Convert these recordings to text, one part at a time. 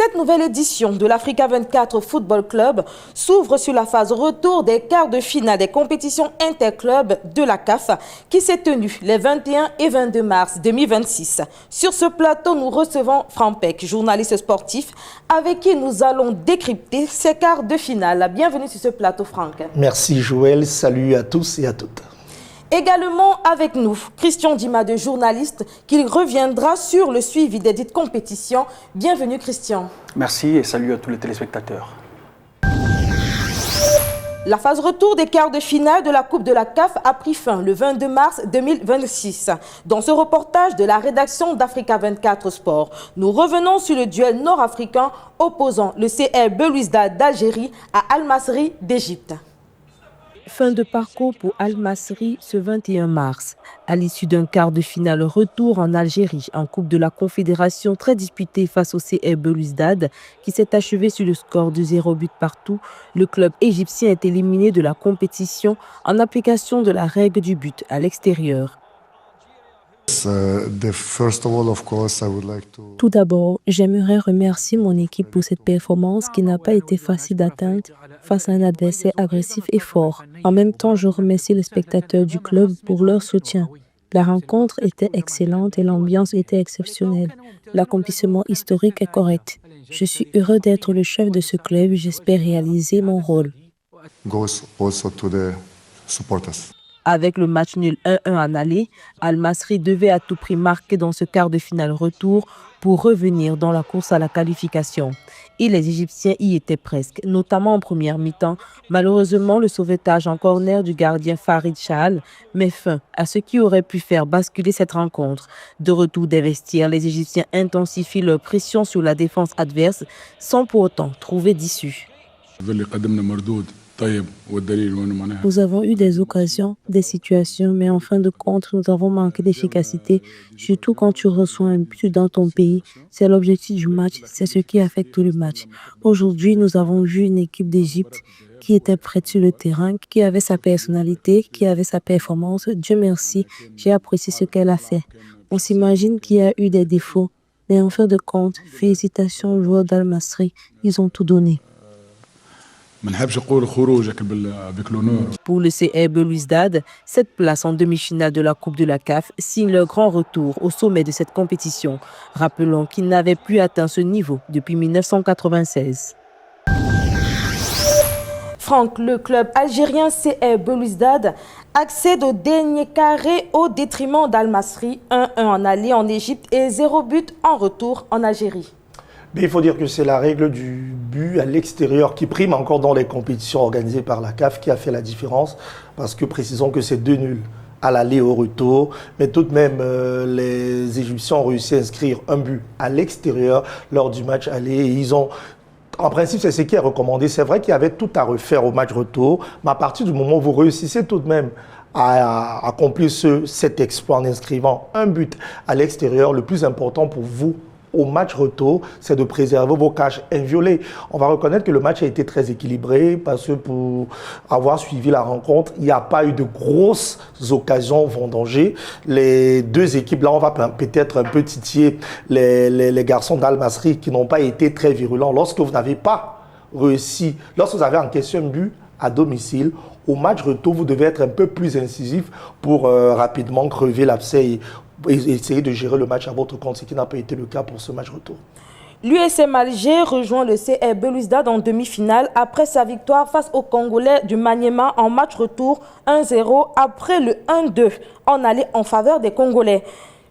Cette nouvelle édition de l'Africa 24 Football Club s'ouvre sur la phase retour des quarts de finale des compétitions interclubs de la CAF qui s'est tenue les 21 et 22 mars 2026. Sur ce plateau, nous recevons Franck Peck, journaliste sportif, avec qui nous allons décrypter ces quarts de finale. Bienvenue sur ce plateau, Franck. Merci Joël, salut à tous et à toutes. Également avec nous, Christian Dimade, journaliste, qui reviendra sur le suivi des dites compétitions. Bienvenue Christian. Merci et salut à tous les téléspectateurs. La phase retour des quarts de finale de la Coupe de la CAF a pris fin le 22 mars 2026. Dans ce reportage de la rédaction d'Africa 24 Sport, nous revenons sur le duel nord-africain opposant le CR Belouizdad d'Algérie à Al Masry d'Égypte. Fin de parcours pour Al Masry ce 21 mars. À l'issue d'un quart de finale retour en Algérie, en Coupe de la Confédération très disputée face au CR Belouizdad, qui s'est achevé sur le score de 0 but partout, le club égyptien est éliminé de la compétition en application de la règle du but à l'extérieur. Tout d'abord, j'aimerais remercier mon équipe pour cette performance qui n'a pas été facile d'atteindre face à un adversaire agressif et fort. En même temps, je remercie les spectateurs du club pour leur soutien. La rencontre était excellente et l'ambiance était exceptionnelle. L'accomplissement historique est correct. Je suis heureux d'être le chef de ce club et j'espère réaliser mon rôle. Avec le match nul 1-1 en aller, Al Masry devait à tout prix marquer dans ce quart de finale retour pour revenir dans la course à la qualification. Et les Égyptiens y étaient presque, notamment en première mi-temps. Malheureusement, le sauvetage en corner du gardien Farid Chahal met fin à ce qui aurait pu faire basculer cette rencontre. De retour des vestiaires, les Égyptiens intensifient leur pression sur la défense adverse sans pour autant trouver d'issue. Nous avons eu des occasions, des situations, mais en fin de compte, nous avons manqué d'efficacité, surtout quand tu reçois un but dans ton pays. C'est l'objectif du match, c'est ce qui affecte tout le match. Aujourd'hui, nous avons vu une équipe d'Égypte qui était prête sur le terrain, qui avait sa personnalité, qui avait sa performance. Dieu merci, j'ai apprécié ce qu'elle a fait. On s'imagine qu'il y a eu des défauts, mais en fin de compte, félicitations aux joueurs d'Al Masry, ils ont tout donné. Pour le CR Belouizdad, cette place en demi-finale de la Coupe de la CAF signe leur grand retour au sommet de cette compétition. Rappelons qu'ils n'avaient plus atteint ce niveau depuis 1996. Franck, le club algérien CR Belouizdad accède au dernier carré au détriment d'Al Masry, 1-1 en aller en Égypte et 0 but en retour en Algérie. Mais il faut dire que c'est la règle du but à l'extérieur qui prime encore dans les compétitions organisées par la CAF qui a fait la différence. Parce que précisons que c'est 2 nuls à l'aller au retour. Mais tout de même, les Égyptiens ont réussi à inscrire un but à l'extérieur lors du match aller. Et ils ont... En principe, c'est ce qui est recommandé. C'est vrai qu'il y avait tout à refaire au match retour. Mais à partir du moment où vous réussissez tout de même à accomplir cet exploit en inscrivant un but à l'extérieur, le plus important pour vous, au match retour, c'est de préserver vos cages inviolées. On va reconnaître que le match a été très équilibré parce que pour avoir suivi la rencontre, il n'y a pas eu de grosses occasions vendangées. Les deux équipes, là, on va peut-être un peu titiller les garçons d'Al Masry qui n'ont pas été très virulents. Lorsque vous n'avez pas réussi, lorsque vous avez encaissé un but à domicile, au match retour, vous devez être un peu plus incisif pour rapidement crever l'abcès et essayer de gérer le match à votre compte, ce qui n'a pas été le cas pour ce match retour. L'USM Alger rejoint le CR Belouizdad en demi-finale après sa victoire face aux Congolais du Maniema en match retour 1-0 après le 1-2 en aller en faveur des Congolais.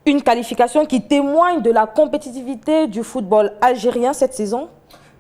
Une qualification qui témoigne de la compétitivité du football algérien cette saison.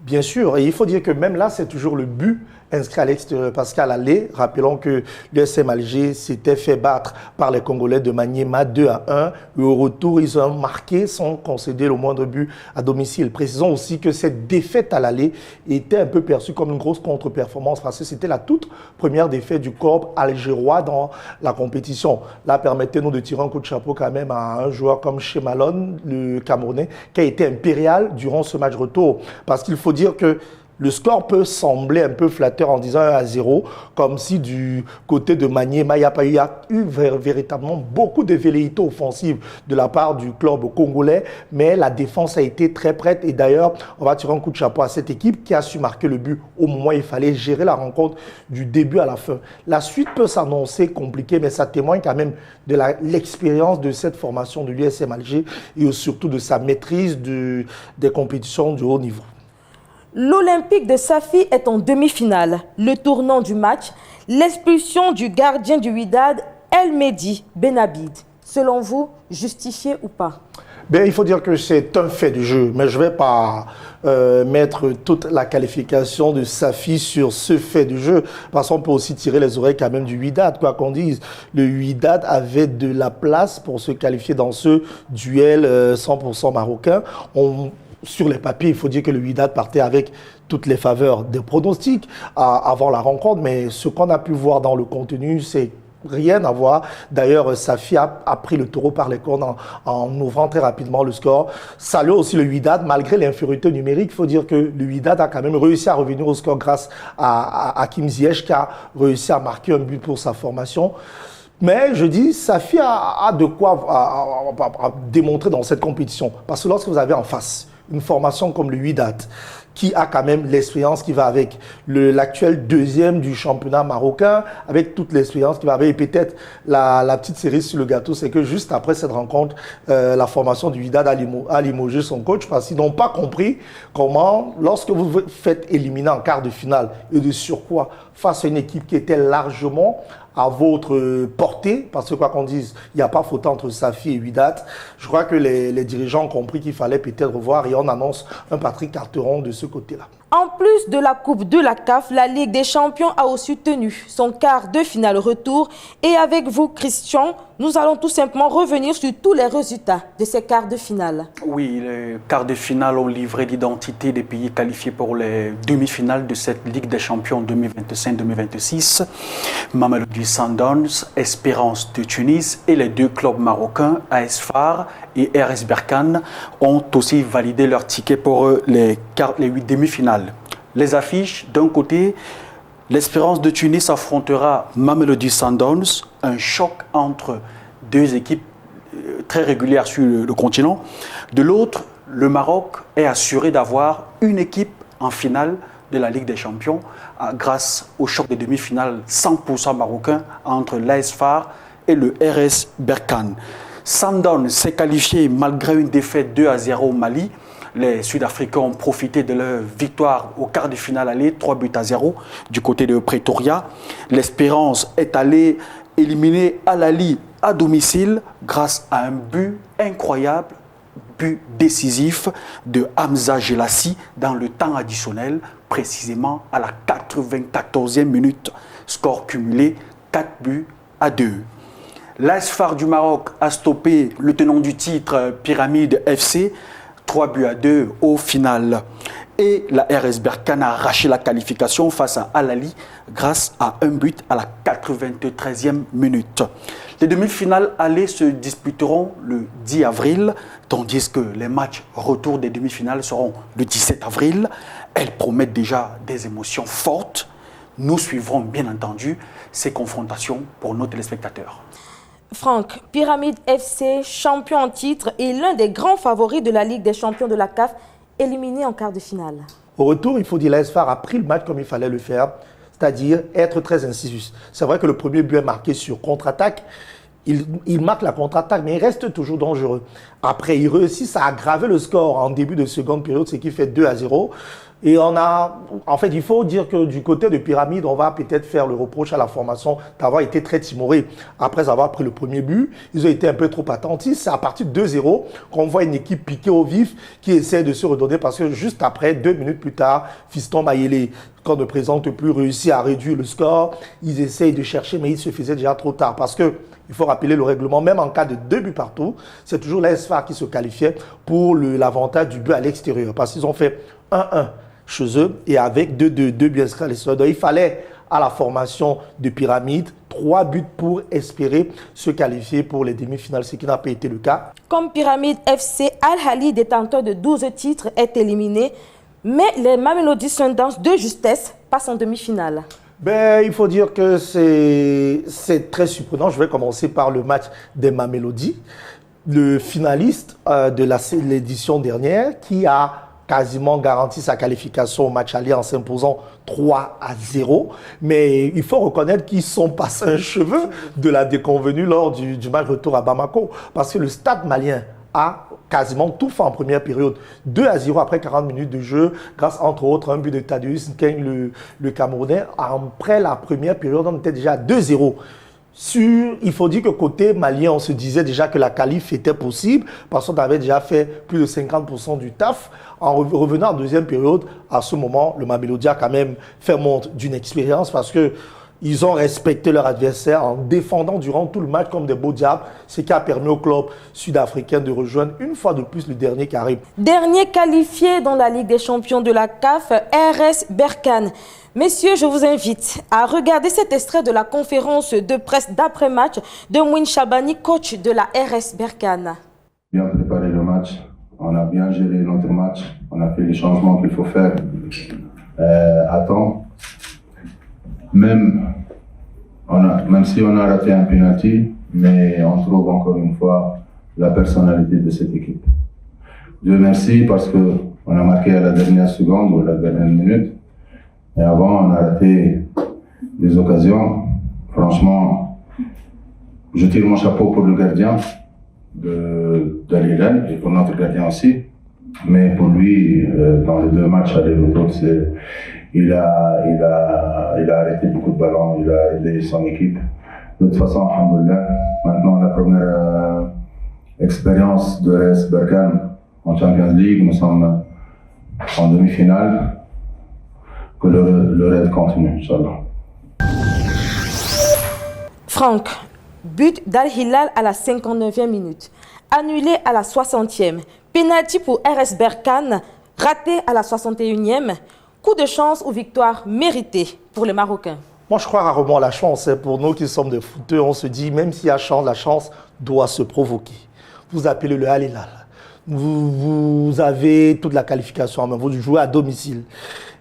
Bien sûr, et il faut dire que même là, c'est toujours le but inscrit à l'extérieur. Parce qu'à l'aller, rappelons que l'USM Alger s'était fait battre par les Congolais de Maniema 2-1. Et au retour, ils ont marqué sans concéder le moindre but à domicile. Précisons aussi que cette défaite à l'aller était un peu perçue comme une grosse contre-performance parce que c'était la toute première défaite du corps algérois dans la compétition. Là, permettez-nous de tirer un coup de chapeau quand même à un joueur comme Chemalon, le Camerounais, qui a été impérial durant ce match retour. Parce qu'il faut dire que Le score peut sembler un peu flatteur en disant 1-0, comme si du côté de Maniema, il n'y a eu véritablement beaucoup de velléités offensives de la part du club congolais, mais la défense a été très prête. Et d'ailleurs, on va tirer un coup de chapeau à cette équipe qui a su marquer le but au moment où il fallait gérer la rencontre du début à la fin. La suite peut s'annoncer compliquée, mais ça témoigne quand même de l'expérience de cette formation de l'USM Alger et surtout de sa maîtrise des compétitions de haut niveau. L'Olympique de Safi est en demi-finale. Le tournant du match, l'expulsion du gardien du Wydad, El Mehdi Benabid. Selon vous, justifié ou pas? Il faut dire que c'est un fait du jeu, mais je ne vais pas mettre toute la qualification de Safi sur ce fait du jeu, parce qu'on peut aussi tirer les oreilles quand même du Wydad, quoi qu'on dise. Le Wydad avait de la place pour se qualifier dans ce duel 100% marocain. Sur les papiers, il faut dire que le Wydad partait avec toutes les faveurs des pronostics avant la rencontre, mais ce qu'on a pu voir dans le contenu, c'est rien à voir. D'ailleurs, Safi a pris le taureau par les cornes en ouvrant très rapidement le score. Salut aussi le Wydad, malgré l'infériorité numérique. Il faut dire que le Wydad a quand même réussi à revenir au score grâce à Hakim Ziyech qui a réussi à marquer un but pour sa formation. Mais je dis, Safi a de quoi à démontrer dans cette compétition. Parce que lorsque vous avez en face une formation comme le Wydad, qui a quand même l'expérience qui va avec, l'actuel deuxième du championnat marocain, avec toute l'expérience qui va avec, et peut-être la petite cerise sur le gâteau, c'est que juste après cette rencontre, la formation du Wydad a limogé son coach parce qu'ils n'ont pas compris comment, lorsque vous vous faites éliminer en quart de finale, et de surcroît face à une équipe qui était largement à votre portée, parce que quoi qu'on dise, il n'y a pas faute entre Safi et Wydad. Je crois que les dirigeants ont compris qu'il fallait peut-être revoir et on annonce un Patrick Carteron de ce côté-là. En plus de la Coupe de la CAF, la Ligue des Champions a aussi tenu son quart de finale retour. Et avec vous, Christian, nous allons tout simplement revenir sur tous les résultats de ces quarts de finale. Oui, les quarts de finale ont livré l'identité des pays qualifiés pour les demi-finales de cette Ligue des Champions 2025-2026. Mamelodi Sundowns, Espérance de Tunis et les deux clubs marocains, AS FAR et RS Berkane, ont aussi validé leur ticket pour les 8 demi-finales. Les affiches, d'un côté, l'Espérance de Tunis affrontera Mamelodi Sundowns, un choc entre deux équipes très régulières sur le continent. De l'autre, le Maroc est assuré d'avoir une équipe en finale de la Ligue des Champions grâce au choc des demi-finales 100% marocain entre l'AS FAR et le RS Berkane. Sundowns s'est qualifié malgré une défaite 2-0 au Mali. Les Sud-Africains ont profité de leur victoire au quart de finale aller, 3-0 du côté de Pretoria. L'Espérance est allée éliminer Al-Ahly à domicile grâce à un but incroyable, but décisif de Hamza Gelassi dans le temps additionnel, précisément à la 94e minute. Score cumulé 4-2. L'AS FAR du Maroc a stoppé le tenant du titre Pyramide FC, 3-2 au final. Et la RS Berkane a arraché la qualification face à Al-Ahly grâce à un but à la 93e minute. Les demi-finales allées se disputeront le 10 avril, tandis que les matchs retour des demi-finales seront le 17 avril. Elles promettent déjà des émotions fortes. Nous suivrons bien entendu ces confrontations pour nos téléspectateurs. Franck, Pyramide FC, champion en titre et l'un des grands favoris de la Ligue des Champions de la CAF, éliminé en quart de finale. Au retour, il faut dire l'AS FAR a pris le match comme il fallait le faire, c'est-à-dire être très incisif. C'est vrai que le premier but est marqué sur contre-attaque. Il marque la contre-attaque, mais il reste toujours dangereux. Après, il réussit à aggraver le score en début de seconde période, ce qui fait 2-0. Et en fait, il faut dire que du côté de Pyramide, on va peut-être faire le reproche à la formation d'avoir été très timoré. Après avoir pris le premier but, ils ont été un peu trop attentifs. C'est à partir de 2-0 qu'on voit une équipe piquée au vif qui essaie de se redonner parce que juste après, 2 minutes plus tard, Fiston Mayele, qu'on ne présente plus, réussit à réduire le score. Ils essayent de chercher, mais il se faisait déjà trop tard parce que il faut rappeler le règlement, même en cas de 2 buts partout, c'est toujours l'AS FAR qui se qualifiait pour l'avantage du but à l'extérieur. Parce qu'ils ont fait 1-1 chez eux et avec 2 buts inscrits à l'extérieur. Donc il fallait à la formation de Pyramide 3 buts pour espérer se qualifier pour les demi-finales, ce qui n'a pas été le cas. Comme Pyramide FC, Al-Ahly, détenteur de 12 titres, est éliminé. Mais les Mamelody Sundowns de justesse passent en demi-finale. Il faut dire que c'est très surprenant. Je vais commencer par le match des Mamelody, le finaliste de l'édition dernière qui a quasiment garanti sa qualification au match aller en s'imposant 3-0. Mais il faut reconnaître qu'ils sont passés un cheveu de la déconvenue lors du match retour à Bamako. Parce que le stade malien a quasiment tout fait en première période. 2-0 après 40 minutes de jeu, grâce entre autres à un but de Thaddeus Nkeng, le Camerounais. Après la première période, on était déjà à 2-0. Il faut dire que côté malien, on se disait déjà que la qualif était possible parce qu'on avait déjà fait plus de 50% du taf. En revenant en deuxième période, à ce moment, le Mamelody a quand même fait montre d'une expérience parce que ils ont respecté leur adversaire en défendant durant tout le match comme des beaux diables, ce qui a permis au club sud-africain de rejoindre une fois de plus le dernier carré. Dernier qualifié dans la Ligue des champions de la CAF, RS Berkane. Messieurs, je vous invite à regarder cet extrait de la conférence de presse d'après-match de Mouine Chabani, coach de la RS Berkane. Bien préparé le match, on a bien géré notre match, on a fait les changements qu'il faut faire à temps. Même si on a raté un penalty, mais on trouve encore une fois la personnalité de cette équipe. Dieu merci parce qu'on a marqué à la dernière seconde ou à la dernière minute. Et avant, on a raté des occasions. Franchement, je tire mon chapeau pour le gardien de l'Iran et pour notre gardien aussi. Mais pour lui, dans les deux matchs aller-retour, il a arrêté beaucoup de ballons, il a aidé son équipe. De toute façon, alhamdoulilah, maintenant la première expérience de RS Berkane en Champions League, nous sommes en demi-finale. Que le raid continue, Inch'Allah. Franck, but d'Al Hilal à la 59e minute, annulé à la 60e, pénalty pour RS Berkane, raté à la 61e, coup de chance ou victoire méritée pour les Marocains. Moi, je crois rarement à la chance. Pour nous qui sommes des footeurs, on se dit, même s'il y a chance, la chance doit se provoquer. Vous appelez le Al Hilal. Vous avez toute la qualification en main. Vous jouez à domicile.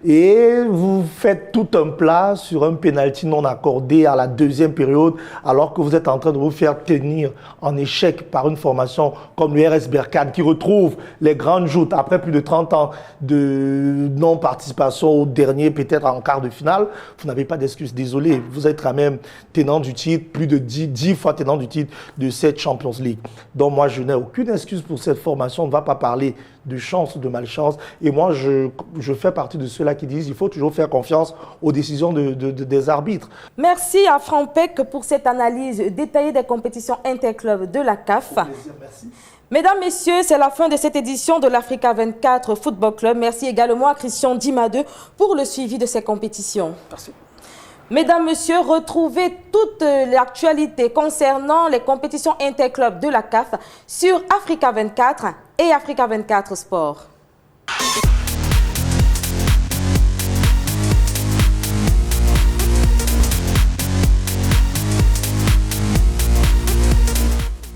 Et vous faites tout un plat sur un pénalty non accordé à la deuxième période, alors que vous êtes en train de vous faire tenir en échec par une formation comme le RS Berkane qui retrouve les grandes joutes après plus de 30 ans de non-participation au dernier, peut-être en quart de finale. Vous n'avez pas d'excuse, désolé. Vous êtes quand même tenant du titre, plus de 10 fois tenant du titre de cette Champions League. Donc moi, je n'ai aucune excuse pour cette formation. On ne va pas parler de chance ou de malchance. Et moi, je fais partie de ceux-là qui disent qu'il faut toujours faire confiance aux décisions des arbitres. Merci à Franck Peck pour cette analyse détaillée des compétitions interclubs de la CAF. Merci. Mesdames, Messieurs, c'est la fin de cette édition de l'Africa 24 Football Club. Merci également à Christian Dimade pour le suivi de ces compétitions. Merci. Mesdames, Messieurs, retrouvez toute l'actualité concernant les compétitions interclubs de la CAF sur Africa 24 et Africa 24 Sport.